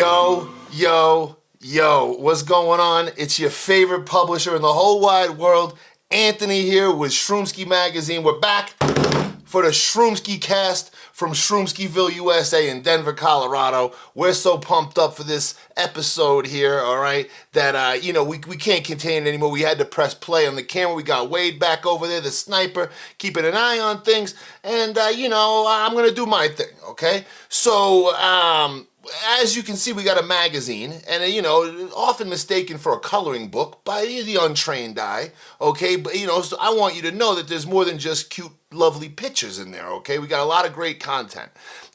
Yo, what's going on? It's your favorite publisher in the whole wide world, Anthony here with Shroomski Magazine. We're back for the Shroomski cast from Shroomskiville, USA in Denver, Colorado. We're so pumped up for this episode here, all right, that, we can't contain it anymore. We had to press play on the camera. We got Wade back over there, the sniper, keeping an eye on things. And, I'm going to do my thing, okay? So, as you can see, we got a magazine, and, often mistaken for a coloring book by the untrained eye, okay? But, so I want you to know that there's more than just cute, lovely pictures in there, okay? We got a lot of great content.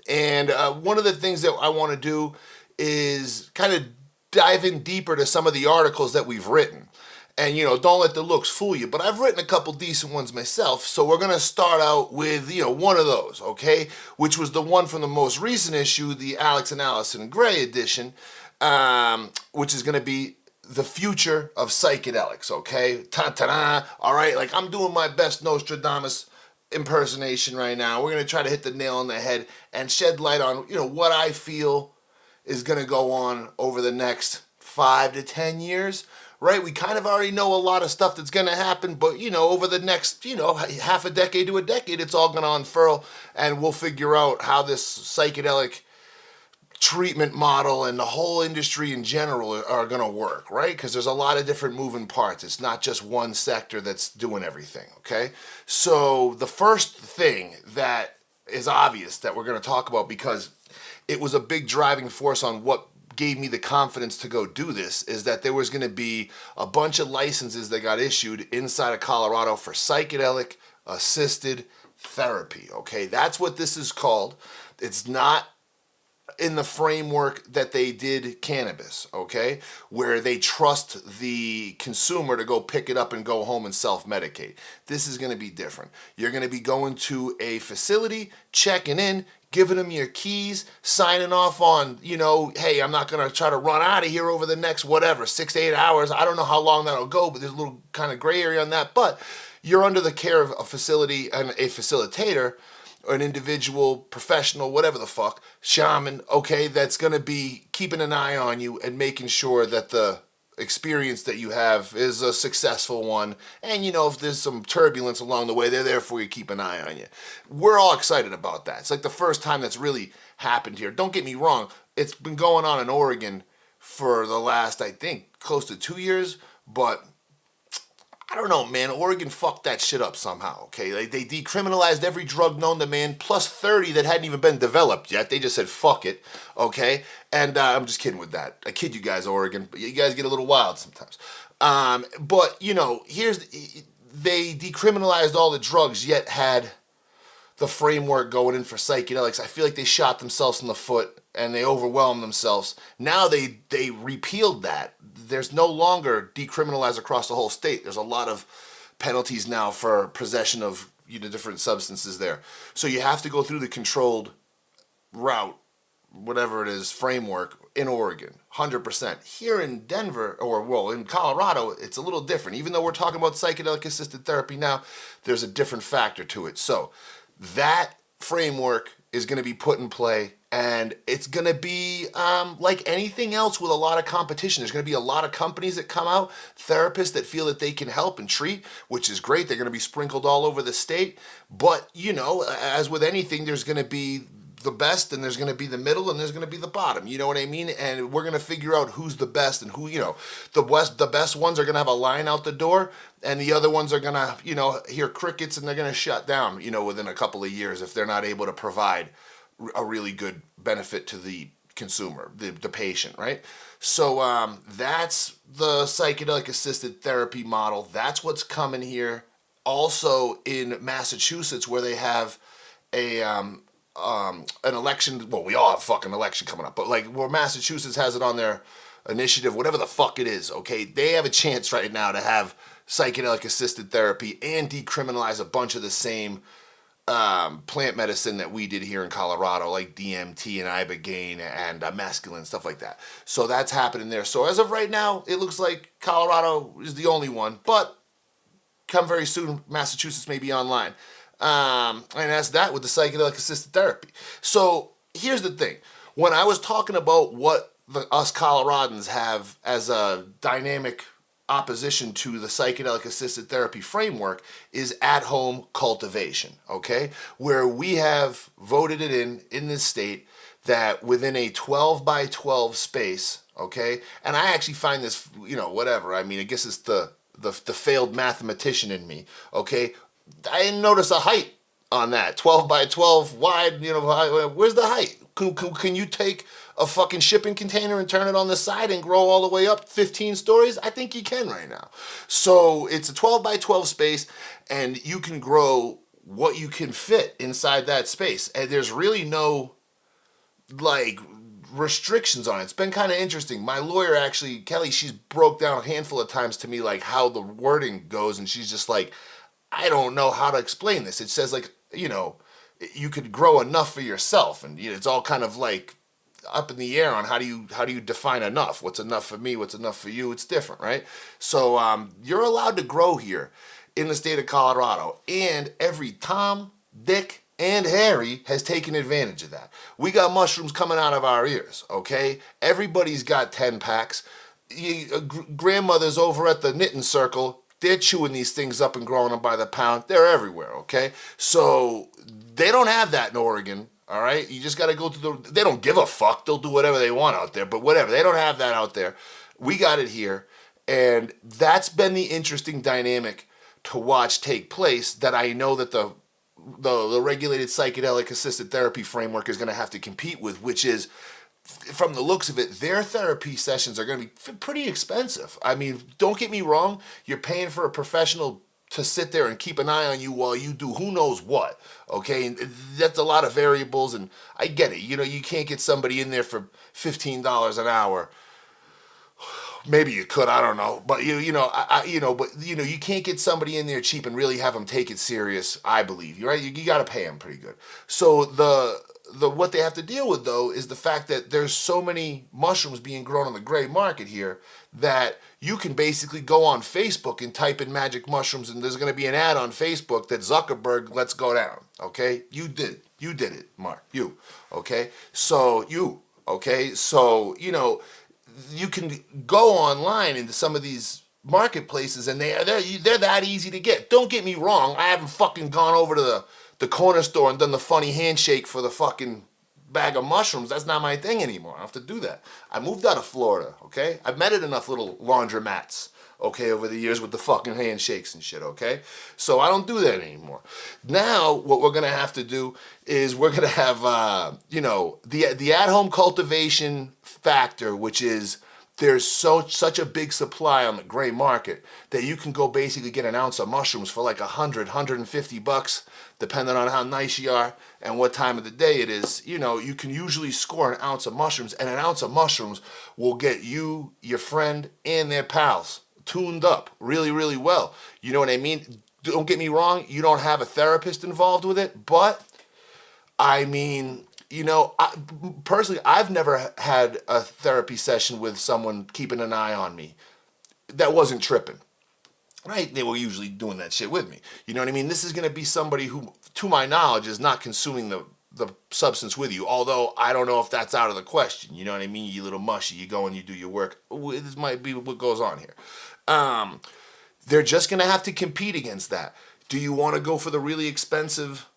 And one of the things that I want to do is kind of dive in deeper to some of the articles that we've written. And, don't let the looks fool you. But I've written a couple decent ones myself, so we're going to start out with, one of those, okay? Which was the one from the most recent issue, the Alex and Allison Gray edition, which is going to be the Future of Psychedelics, okay? Ta-ta-da! All right, like I'm doing my best Nostradamus impersonation right now. We're going to try to hit the nail on the head and shed light on, what I feel is going to go on over the next 5 to 10 years. Right, we kind of already know a lot of stuff that's going to happen, but, over the next, half a decade to a decade, it's all going to unfurl, and we'll figure out how this psychedelic treatment model and the whole industry in general are going to work, right? Because there's a lot of different moving parts. It's not just one sector that's doing everything, okay? So the first thing that is obvious that we're going to talk about, because it was a big driving force on what gave me the confidence to go do this, is that there was going to be a bunch of licenses that got issued inside of Colorado for psychedelic assisted therapy, okay? That's what this is called. It's not in the framework that they did cannabis, okay? Where they trust the consumer to go pick it up and go home and self-medicate. This is going to be different. You're going to be going to a facility, checking in, giving them your keys, signing off on, hey, I'm not going to try to run out of here over the next, 6 to 8 hours. I don't know how long that'll go, but there's a little kind of gray area on that. But you're under the care of a facility and a facilitator, or an individual, professional, whatever the fuck, shaman, okay, that's going to be keeping an eye on you and making sure that the experience that you have is a successful one. And, if there's some turbulence along the way, they're there for you, keep an eye on you. We're all excited about that. It's like the first time that's really happened here. Don't get me wrong. It's been going on in Oregon for the last, I think, close to 2 years, but I don't know, man. Oregon fucked that shit up somehow, okay? Like, they decriminalized every drug known to man, plus 30 that hadn't even been developed yet. They just said, fuck it, okay? And I'm just kidding with that. I kid you guys, Oregon, but you guys get a little wild sometimes. But, they decriminalized all the drugs, yet had the framework going in for psychedelics. I feel like they shot themselves in the foot and they overwhelmed themselves. Now they repealed that. There's no longer decriminalized across the whole state. There's a lot of penalties now for possession of different substances there. So you have to go through the controlled route, whatever it is, framework in Oregon, 100%. Here in Denver, in Colorado, it's a little different. Even though we're talking about psychedelic assisted therapy now, there's a different factor to it. So that framework is going to be put in play, and it's going to be like anything else with a lot of competition. There's going to be a lot of companies that come out, therapists that feel that they can help and treat, which is great. They're going to be sprinkled all over the state. But, as with anything, there's going to be the best, and there's going to be the middle, and there's going to be the bottom. You know what I mean? And we're going to figure out who's the best and who, the best ones are going to have a line out the door, and the other ones are going to, hear crickets, and they're going to shut down, within a couple of years if they're not able to provide a really good benefit to the consumer, the patient, right? So that's the psychedelic assisted therapy model. That's what's coming here. Also in Massachusetts, where they have an election. Well, we all have a fucking election coming up, but like where Massachusetts has it on their initiative, whatever the fuck it is, okay, they have a chance right now to have psychedelic assisted therapy and decriminalize a bunch of the same plant medicine that we did here in Colorado, like DMT and ibogaine and mescaline, stuff like that. So that's happening there. So as of right now, it looks like Colorado is the only one, but come very soon, Massachusetts may be online. And that's that with the psychedelic assisted therapy. So here's the thing. When I was talking about what us Coloradans have as a dynamic opposition to the psychedelic assisted therapy framework is at-home cultivation, okay? Where we have voted it in this state that within a 12 by 12 space, okay? And I actually find this, whatever. I mean, I guess it's the failed mathematician in me, okay? I didn't notice a height on that. 12 by 12 wide, where's the height? Can you take a fucking shipping container and turn it on the side and grow all the way up 15 stories? I think you can right now. So it's a 12 by 12 space, and you can grow what you can fit inside that space. And there's really no, restrictions on it. It's been kind of interesting. My lawyer actually, Kelly, she's broke down a handful of times to me, how the wording goes, and she's just like, I don't know how to explain this. It says, you could grow enough for yourself, and it's all kind of up in the air on how do you define enough? What's enough for me? What's enough for you? It's different, right? So you're allowed to grow here in the state of Colorado, and every Tom, Dick, and Harry has taken advantage of that. We got mushrooms coming out of our ears, okay? Everybody's got 10 packs. Grandmothers over at the knitting circle, they're chewing these things up and growing them by the pound. They're everywhere, okay? So they don't have that in Oregon, all right? You just got to go through they don't give a fuck. They'll do whatever they want out there, but whatever. They don't have that out there. We got it here, and that's been the interesting dynamic to watch take place that I know that the regulated psychedelic assisted therapy framework is going to have to compete with, which is, from the looks of it, their therapy sessions are going to be pretty expensive. I mean, don't get me wrong, you're paying for a professional to sit there and keep an eye on you while you do who knows what, okay? And that's a lot of variables, and I get it. You can't get somebody in there for $15 an hour. Maybe you could, I don't know, but you can't get somebody in there cheap and really have them take it serious. I believe right. You got to pay them pretty good. So what they have to deal with though is the fact that there's so many mushrooms being grown on the gray market here that you can basically go on Facebook and type in magic mushrooms, and there's going to be an ad on Facebook that Zuckerberg lets go down. Okay, you did it, Mark. You okay? So you can go online into some of these marketplaces, and they're that easy to get. Don't get me wrong. I haven't fucking gone over to the corner store and done the funny handshake for the fucking bag of mushrooms. That's not my thing anymore. I don't have to do that. I moved out of Florida, okay? I've met at enough little laundromats, okay, over the years with the fucking handshakes and shit, okay? So I don't do that anymore. Now, what we're going to have to do is we're going to have, the at-home cultivation factor, which is there's such a big supply on the gray market that you can go basically get an ounce of mushrooms for $150, depending on how nice you are and what time of the day it is. You can usually score an ounce of mushrooms, and an ounce of mushrooms will get you, your friend, and their pals tuned up really, really well. You know what I mean? Don't get me wrong, you don't have a therapist involved with it, but I mean, personally, I've never had a therapy session with someone keeping an eye on me that wasn't tripping, right? They were usually doing that shit with me. You know what I mean? This is going to be somebody who, to my knowledge, is not consuming the substance with you, although I don't know if that's out of the question. You know what I mean? You little mushy, you go and you do your work. This might be what goes on here. They're just going to have to compete against that. Do you want to go for the really expensive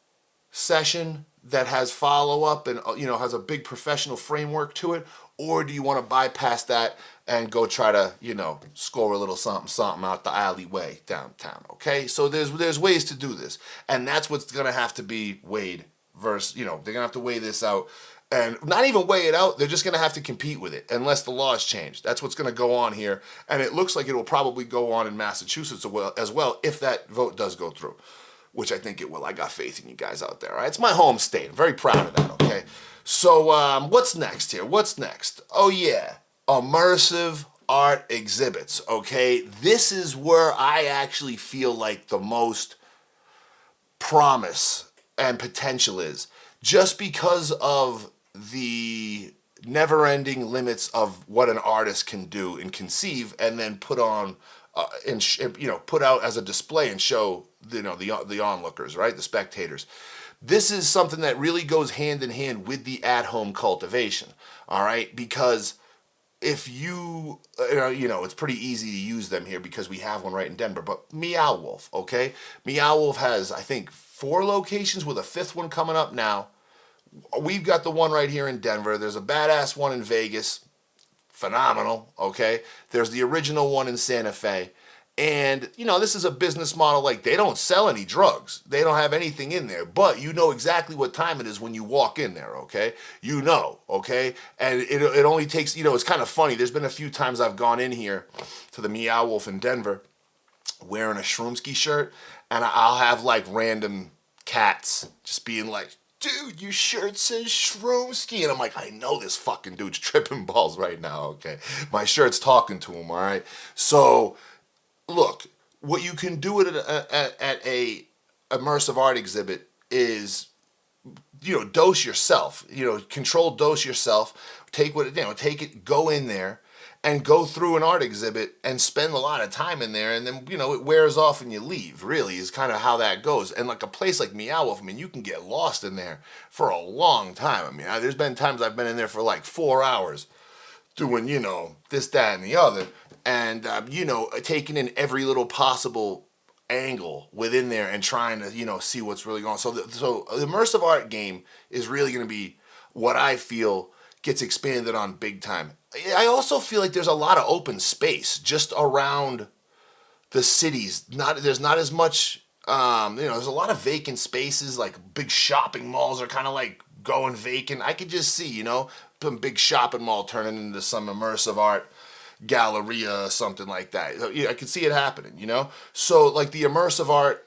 session that has follow-up and has a big professional framework to it, or do you want to bypass that and go try to score a little something out the alleyway downtown? Okay, so there's ways to do this, and that's what's gonna have to be weighed versus they're gonna have to weigh this out, and not even weigh it out. They're just gonna have to compete with it unless the laws change. That's what's gonna go on here, and it looks like it will probably go on in Massachusetts as well if that vote does go through, which I think it will. I got faith in you guys out there. All right? It's my home state. I'm very proud of that, okay? So what's next here? What's next? Oh, yeah. Immersive art exhibits, okay? This is where I actually feel like the most promise and potential is, just because of the never-ending limits of what an artist can do and conceive and then put on put out as a display and show the onlookers, right, the spectators. This is something that really goes hand in hand with the at-home cultivation, all right, because if it's pretty easy to use them here because we have one right in Denver. But Meow Wolf, okay? Meow Wolf has, I think, 4 locations with a 5th one coming up now. We've got the one right here in Denver. There's a badass one in Vegas. Phenomenal, okay? There's the original one in Santa Fe. And, this is a business model, like, they don't sell any drugs. They don't have anything in there. But you know exactly what time it is when you walk in there, okay? Okay? And it only takes, it's kind of funny. There's been a few times I've gone in here to the Meow Wolf in Denver wearing a Shroomski shirt, and I'll have, like, random cats just being like, dude, your shirt says Shroomski. And I'm like, I know this fucking dude's tripping balls right now, okay? My shirt's talking to him, all right? So, look, what you can do at a immersive art exhibit is, dose yourself. Controlled dose yourself. Take it, go in there, and go through an art exhibit and spend a lot of time in there, and then, it wears off and you leave, really, is kind of how that goes. And like a place like Meow Wolf, you can get lost in there for a long time. There's been times I've been in there for like 4 hours doing, this, that, and the other, and, taking in every little possible angle within there and trying to, see what's really going on. So the immersive art game is really going to be what I feel gets expanded on big time. I also feel like there's a lot of open space just around the cities. There's not as much, there's a lot of vacant spaces, like big shopping malls are kind of like going vacant. I could just see, some big shopping mall turning into some immersive art galleria or something like that. I could see it happening, So like the immersive art,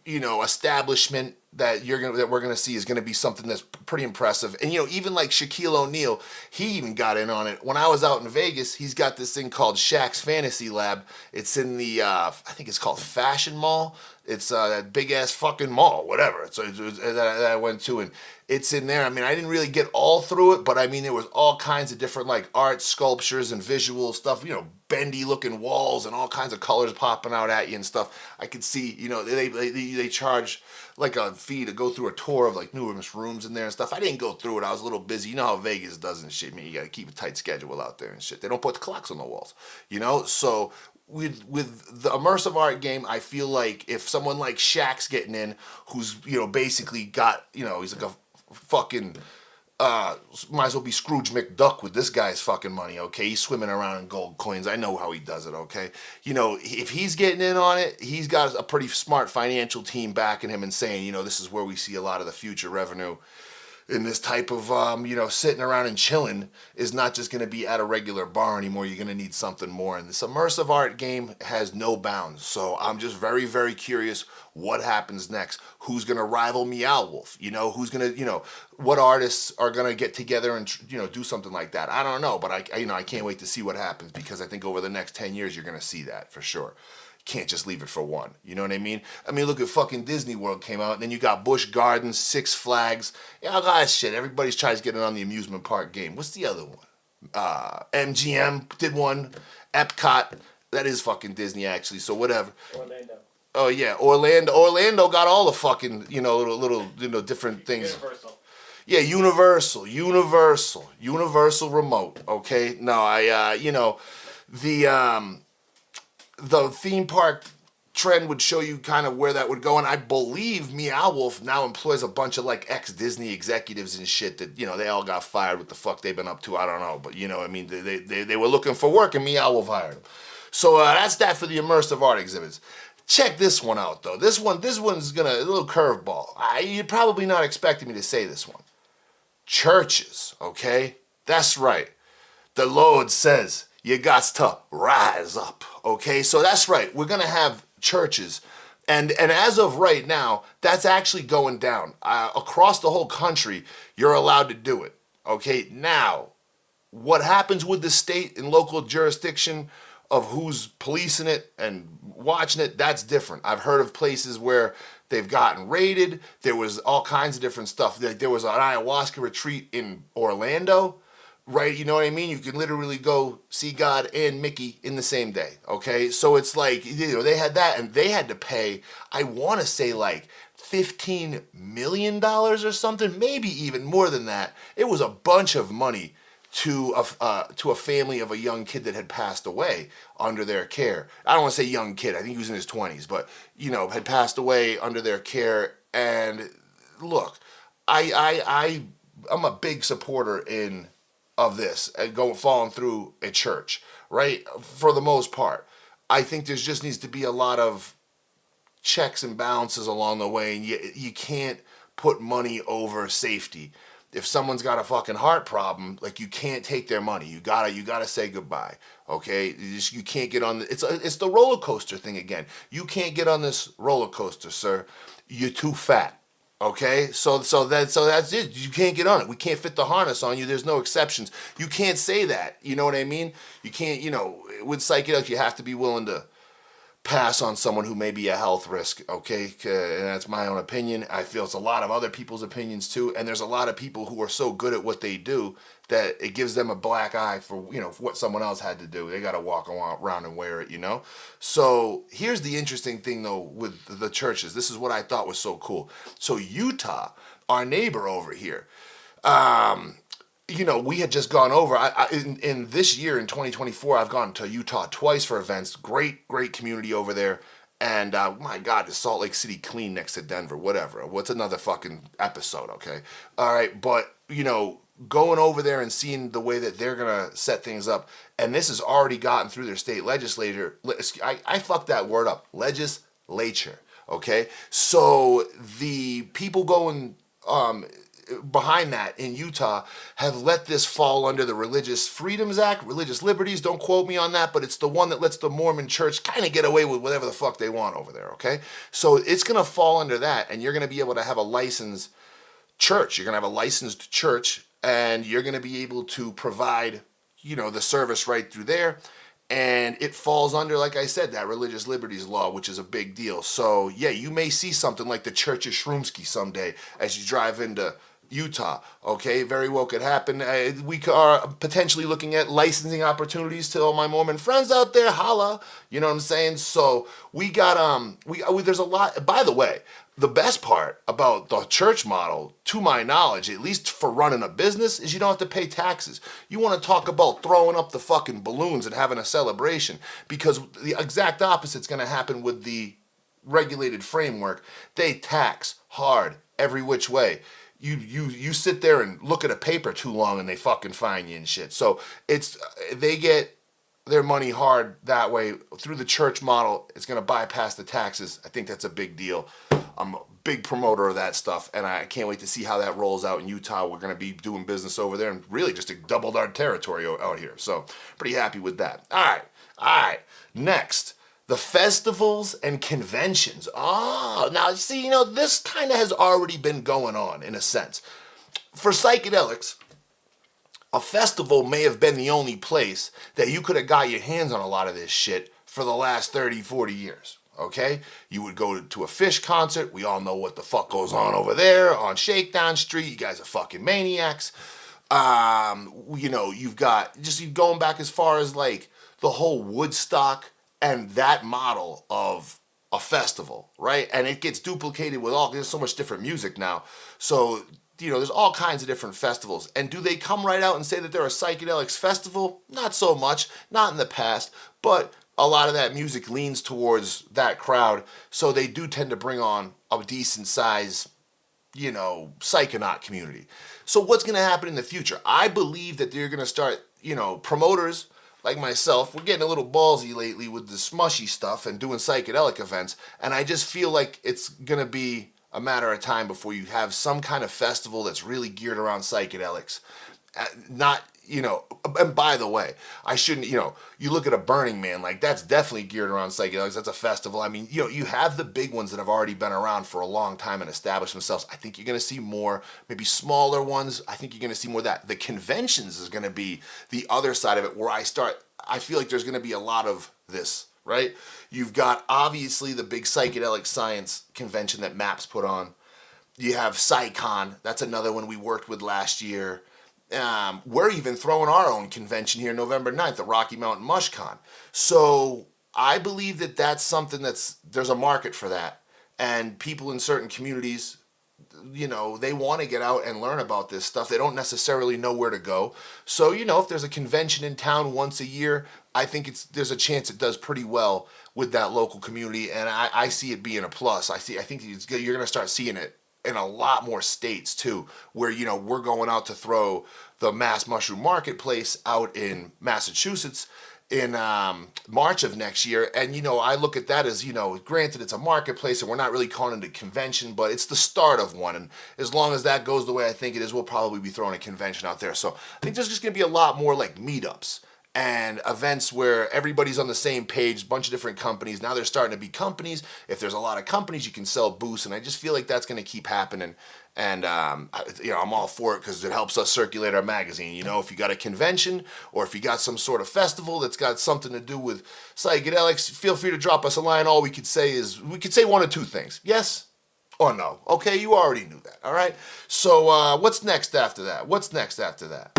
establishment that we're gonna see is gonna be something that's pretty impressive. And even like Shaquille O'Neal, he even got in on it. When I was out in Vegas, he's got this thing called Shaq's Fantasy Lab. It's in the I think it's called Fashion Mall. It's that big ass fucking mall, whatever. So that I went to, and it's in there. I didn't really get all through it, but there was all kinds of different like art, sculptures, and visual stuff. Bendy looking walls and all kinds of colors popping out at you and stuff. I could see, they charge like a fee to go through a tour of like numerous rooms in there and stuff. I didn't go through it. I was a little busy. You know how Vegas does and shit. You got to keep a tight schedule out there and shit. They don't put the clocks on the walls, So with the immersive art game, I feel like if someone like Shaq's getting in, who's basically got he's like a fucking might as well be Scrooge McDuck with this guy's fucking money, okay? He's swimming around in gold coins. I know how he does it, okay? If he's getting in on it, he's got a pretty smart financial team backing him and saying, this is where we see a lot of the future revenue. And this type of, sitting around and chilling is not just going to be at a regular bar anymore. You're going to need something more. And this immersive art game has no bounds. So I'm just very, very curious what happens next. Who's going to rival Meow Wolf? Who's going to, what artists are going to get together and, do something like that? I don't know. But I can't wait to see what happens, because I think over the next 10 years, you're going to see that for sure. Can't just leave it for one. You know what I mean? Look at fucking Disney World came out, and then you got Busch Gardens, Six Flags. All that shit. Everybody's trying to get in on the amusement park game. What's the other one? MGM did one. Epcot. That is fucking Disney, actually, so whatever. Orlando. Oh, yeah. Orlando got all the fucking, little different things. Universal. Yeah, Universal remote, okay? No, the theme park trend would show you kind of where that would go, and I believe Meow Wolf now employs a bunch of like ex-Disney executives and shit that they all got fired. What the fuck they've been up to, I don't know, but they were looking for work and Meow Wolf hired them. So that's that for the immersive art exhibits. Check this one out though. This one's gonna a little curveball. You're probably not expecting me to say this one. Churches, okay? That's right. The Lord says you got to rise up, okay? So that's right. We're going to have churches. And as of right now, that's actually going down. Across the whole country, you're allowed to do it, okay? Now, what happens with the state and local jurisdiction of who's policing it and watching it, that's different. I've heard of places where they've gotten raided. There was all kinds of different stuff. There was an ayahuasca retreat in Orlando. Right, you know what I mean? You can literally go see God and Mickey in the same day, okay? So it's like, they had that, and they had to pay, I want to say like $15 million or something, maybe even more than that. It was a bunch of money to a family of a young kid that had passed away under their care. I don't want to say young kid. I think he was in his 20s, but had passed away under their care. And look, I'm a big supporter of this and falling through a church, right? For the most part, I think there just needs to be a lot of checks and balances along the way, and you can't put money over safety. If someone's got a fucking heart problem, like, you can't take their money. You gotta say goodbye. Okay, you can't get on. It's the roller coaster thing again. You can't get on this roller coaster, sir. You're too fat. Okay, so that's it. You can't get on it. We can't fit the harness on you. There's no exceptions. You can't say that. You know what I mean? You can't. With psychedelics, you have to be willing to pass on someone who may be a health risk, okay? And that's my own opinion. I feel it's a lot of other people's opinions too, and there's a lot of people who are so good at what they do that it gives them a black eye for, for what someone else had to do. They got to walk around and wear it, So here's the interesting thing, though, with the churches. This is what I thought was so cool. So Utah, our neighbor over here, we had just gone over. In this year, in 2024, I've gone to Utah twice for events. Great community over there. And my God, is Salt Lake City clean next to Denver? Whatever. What's another fucking episode? Okay. All right. But going over there and seeing the way that they're gonna set things up, and this has already gotten through their state legislature. I fucked that word up. Legislature. Okay. So the people going behind that in Utah have let this fall under the Religious Freedoms Act, religious liberties. Don't quote me on that, but it's the one that lets the Mormon church kind of get away with whatever the fuck they want over there, okay? So it's going to fall under that, and you're going to be able to have a licensed church. You're going to have a licensed church, and you're going to be able to provide, the service right through there. And it falls under, like I said, that religious liberties law, which is a big deal. So, yeah, you may see something like the Church of Shroomski someday as you drive into Utah. Okay, very well could happen. We are potentially looking at licensing opportunities to all my Mormon friends out there. Holla, you know what I'm saying? So we got there's a lot. By the way, the best part about the church model, to my knowledge, at least for running a business, is you don't have to pay taxes. You want to talk about throwing up the fucking balloons and having a celebration, because the exact opposite's going to happen with the regulated framework. They tax hard every which way. You sit there and look at a paper too long and they fucking fine you and shit. So they get their money hard that way. Through the church model, it's going to bypass the taxes. I think that's a big deal. I'm a big promoter of that stuff, and I can't wait to see how that rolls out in Utah. We're going to be doing business over there and really just doubled our territory out here. So pretty happy with that. All right. Next, the festivals and conventions. Oh, now see, this kind of has already been going on in a sense. For psychedelics, a festival may have been the only place that you could have got your hands on a lot of this shit for the last 30, 40 years. Okay? You would go to a Fish concert. We all know what the fuck goes on over there on Shakedown Street. You guys are fucking maniacs. You've got, just going back as far as like the whole Woodstock and that model of a festival, right? And it gets duplicated with there's so much different music now. So, there's all kinds of different festivals. And do they come right out and say that they're a psychedelics festival? Not so much, not in the past, but a lot of that music leans towards that crowd. So they do tend to bring on a decent size, psychonaut community. So what's going to happen in the future? I believe that they're going to start, promoters like myself, we're getting a little ballsy lately with the smushy stuff and doing psychedelic events, and I just feel like it's going to be a matter of time before you have some kind of festival that's really geared around psychedelics. And by the way, I shouldn't, you look at a Burning Man, like that's definitely geared around psychedelics. That's a festival. I mean, you have the big ones that have already been around for a long time and established themselves. I think you're going to see more, maybe smaller ones. I think you're going to see more of that. The conventions is going to be the other side of it where I feel like there's going to be a lot of this, right? You've got obviously the big psychedelic science convention that MAPS put on. You have PsyCon. That's another one we worked with last year. We're even throwing our own convention here November 9th, the Rocky Mountain MushCon. So I believe that that's something there's a market for that. And people in certain communities they want to get out and learn about this stuff. They don't necessarily know where to go. So, if there's a convention in town once a year, I think there's a chance it does pretty well with that local community, and I see it being a plus. I think you're going to start seeing it in a lot more states too, where we're going out to throw the Mass Mushroom Marketplace out in Massachusetts in March of next year. And, I look at that as, granted it's a marketplace and we're not really calling it a convention, but it's the start of one. And as long as that goes the way I think it is, we'll probably be throwing a convention out there. So I think there's just going to be a lot more like meetups and events where everybody's on the same page, bunch of different companies. Now they're starting to be companies. If there's a lot of companies, you can sell booths, and I just feel like that's going to keep happening. And I'm all for it because it helps us circulate our magazine. If you got a convention or if you got some sort of festival that's got something to do with psychedelics, feel free to drop us a line. All we could say is one of two things: yes or no. Okay, you already knew that. All right. So what's next after that?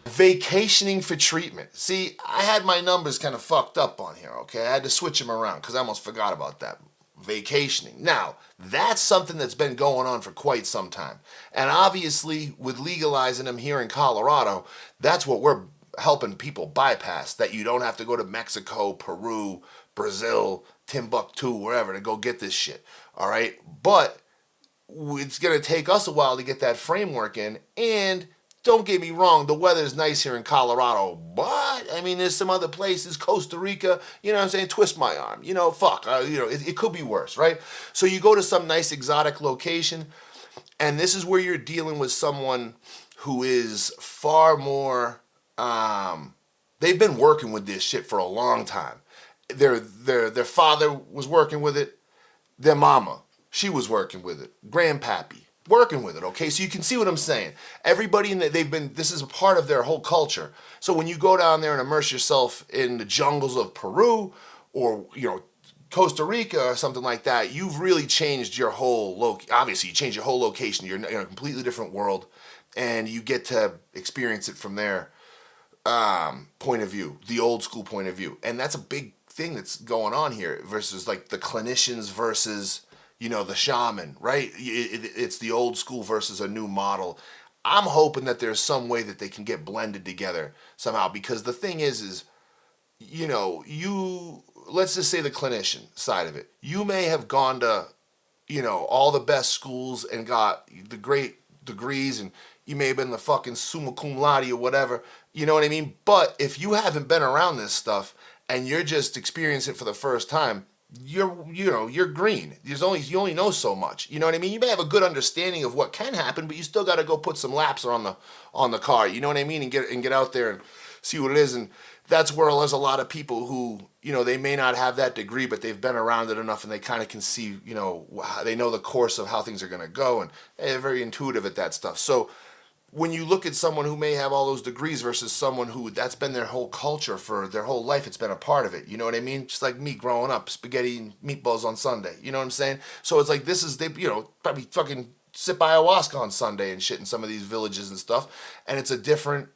Vacationing for treatment. See, I had my numbers kind of fucked up on here, okay? I had to switch them around because I almost forgot about that. Vacationing. Now, that's something that's been going on for quite some time. And obviously, with legalizing them here in Colorado, that's what we're helping people bypass, that you don't have to go to Mexico, Peru, Brazil, Timbuktu, wherever to go get this shit, all right? But it's going to take us a while to get that framework in, and don't get me wrong, the weather's nice here in Colorado, but, there's some other places, Costa Rica, twist my arm, it could be worse, right? So you go to some nice exotic location, and this is where you're dealing with someone who is far more, they've been working with this shit for a long time. Their father was working with it, their mama, she was working with it, grandpappy, working with it, okay? So you can see what I'm saying. Everybody this is a part of their whole culture. So when you go down there and immerse yourself in the jungles of Peru or, Costa Rica or something like that, you've really changed your whole, obviously you change your whole location. You're in a completely different world, and you get to experience it from their point of view, the old school point of view. And that's a big thing that's going on here versus like the clinicians versus the shaman, right? It's the old school versus a new model. I'm hoping that there's some way that they can get blended together somehow, because the thing is, let's just say the clinician side of it. You may have gone to, all the best schools and got the great degrees, and you may have been the fucking summa cum laude or whatever, you know what I mean? But if you haven't been around this stuff and you're just experiencing it for the first time, you're green. You only know so much. You know what I mean? You may have a good understanding of what can happen, but you still got to go put some laps on the car. You know what I mean? And get out there and see what it is. And that's where there's a lot of people who, they may not have that degree, but they've been around it enough and they kind of can see, they know the course of how things are going to go, and they're very intuitive at that stuff. So when you look at someone who may have all those degrees versus someone who that's been their whole culture for their whole life, it's been a part of it. You know what I mean? Just like me growing up, spaghetti and meatballs on Sunday. You know what I'm saying? So it's like they probably fucking sip ayahuasca on Sunday and shit in some of these villages and stuff. And it's a different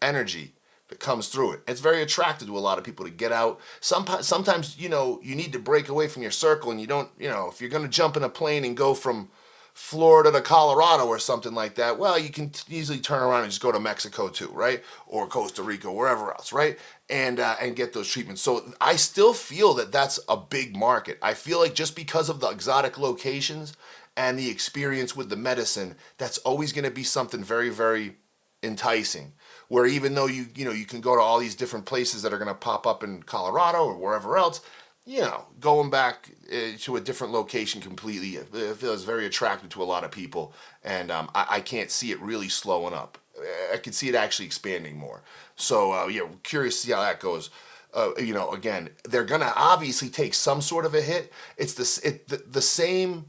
energy that comes through it. It's very attractive to a lot of people to get out. Sometimes, you need to break away from your circle, and you don't, if you're going to jump in a plane and go from Florida to Colorado or something like that, well, you can easily turn around and just go to Mexico too, right? Or Costa Rica, wherever else, right? And get those treatments. So I still feel that that's a big market. I feel like just because of the exotic locations and the experience with the medicine, that's always going to be something very, very enticing. Where even though you can go to all these different places that are going to pop up in Colorado or wherever else, going back to a different location completely, it feels very attractive to a lot of people, and I can't see it really slowing up. I can see it actually expanding more. So, curious to see how that goes. Again, they're going to obviously take some sort of a hit. It's the same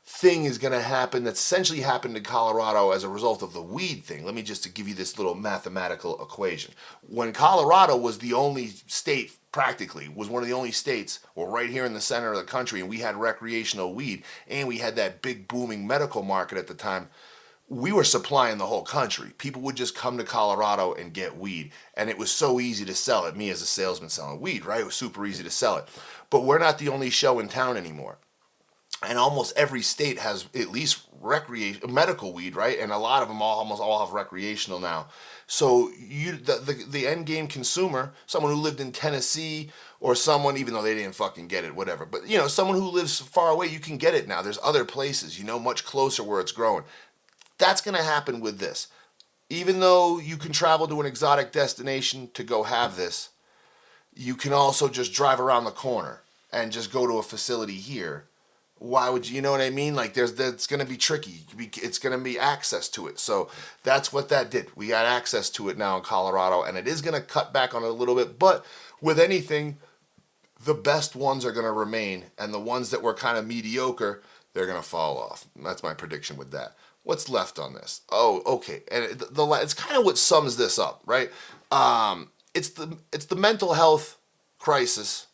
thing is going to happen that essentially happened in Colorado as a result of the weed thing. Let me just give you this little mathematical equation. When Colorado was the only state, practically, was one of the only states, or right here in the center of the country, and we had recreational weed, and we had that big booming medical market at the time, we were supplying the whole country. People would just come to Colorado and get weed, and it was so easy to sell it. Me as a salesman selling weed, right? It was super easy to sell it. But we're not the only show in town anymore. and almost every state has at least medical weed, right? And a lot of them almost all have recreational now. So the end game consumer, someone who lived in Tennessee, or someone, even though they didn't fucking get it, whatever, but someone who lives far away, you can get it now. There's other places, much closer where it's growing. That's gonna happen with this. Even though you can travel to an exotic destination to go have this, you can also just drive around the corner and just go to a facility here. Why would you know what I mean? Like that's going to be tricky. It's going to be access to it. So that's what that did. We got access to it now in Colorado, and it is going to cut back on it a little bit. But with anything, the best ones are going to remain, and the ones that were kind of mediocre, they're going to fall off. That's my prediction with that. What's left on this? Oh, okay. And it's kind of what sums this up, right? It's the mental health crisis,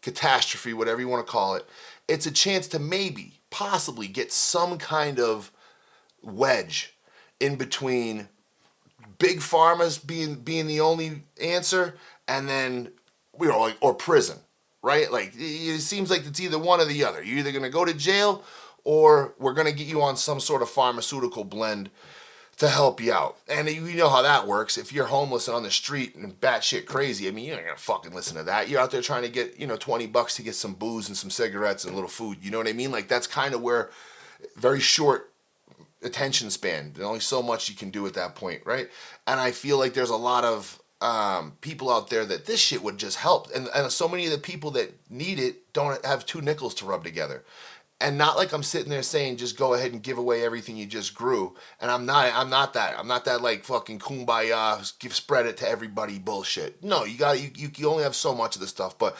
catastrophe, whatever you want to call it. It's a chance to maybe, possibly get some kind of wedge in between big pharmas being the only answer, and then or prison, right? Like it seems like it's either one or the other. You're either gonna go to jail, or we're gonna get you on some sort of pharmaceutical blend to help you out. And you know how that works. If you're homeless and on the street and batshit crazy, I mean, you're not gonna fucking listen to that. You're out there trying to get, $20 to get some booze and some cigarettes and a little food. You know what I mean? Like that's kind of where very short attention span. There's only so much you can do at that point, right? And I feel like there's a lot of people out there that this shit would just help. And so many of the people that need it don't have two nickels to rub together. And not like I'm sitting there saying just go ahead and give away everything you just grew. And I'm not that like fucking kumbaya, spread it to everybody bullshit. No, you only have so much of the stuff. But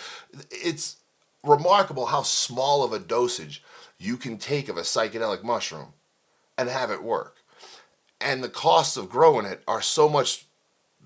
it's remarkable how small of a dosage you can take of a psychedelic mushroom and have it work. And the costs of growing it are so much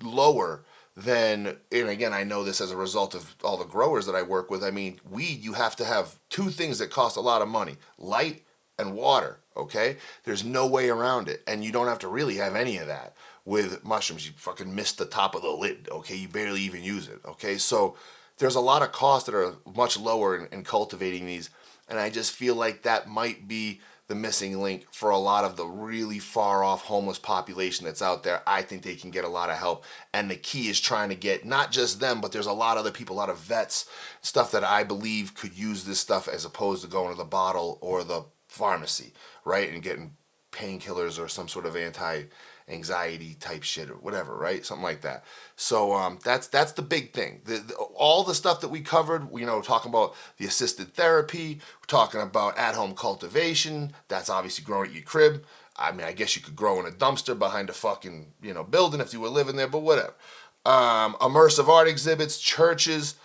lower than, and again, I know this as a result of all the growers that I work with. I mean, weed, you have to have two things that cost a lot of money: light and water, okay? There's no way around it. And you don't have to really have any of that with mushrooms. You fucking miss the top of the lid, okay? You barely even use it, okay? So there's a lot of costs that are much lower in cultivating these. And I just feel like that might be the missing link for a lot of the really far off homeless population that's out there. I think they can get a lot of help. And the key is trying to get not just them, but there's a lot of other people, a lot of vets, stuff that I believe could use this stuff as opposed to going to the bottle or the pharmacy, right? And getting painkillers or some sort of anti-anxiety type shit or whatever, right? Something like that. So that's the big thing. All the stuff that we covered, talking about the assisted therapy, we're talking about at-home cultivation. That's obviously growing at your crib. I mean, I guess you could grow in a dumpster behind a fucking, building if you were living there, but whatever. Immersive art exhibits, churches,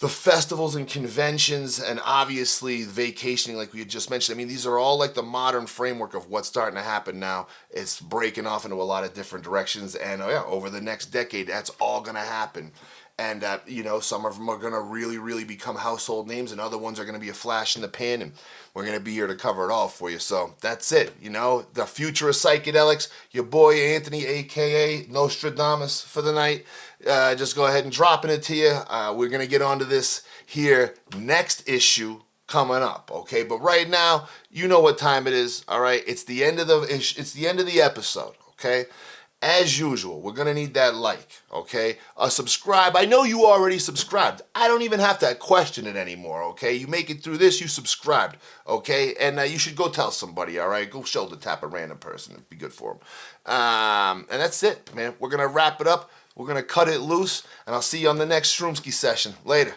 the festivals and conventions, and obviously vacationing like we had just mentioned. I mean, these are all like the modern framework of what's starting to happen now. It's breaking off into a lot of different directions, and over the next decade, that's all going to happen. And, some of them are going to really, really become household names, and other ones are going to be a flash in the pan, and we're going to be here to cover it all for you. So that's it, the future of psychedelics. Your boy Anthony, a.k.a. Nostradamus for the night. Just go ahead and dropping it to you. We're going to get onto this here next issue coming up, okay? But right now, you know what time it is, all right? It's the end of the episode, okay? As usual, we're going to need that like, okay? Subscribe. I know you already subscribed. I don't even have to question it anymore, okay? You make it through this, you subscribed, okay? And you should go tell somebody, all right? Go shoulder tap a random person. It'd be good for them. And that's it, man. We're going to wrap it up. We're going to cut it loose, and I'll see you on the next Shroomski session. Later.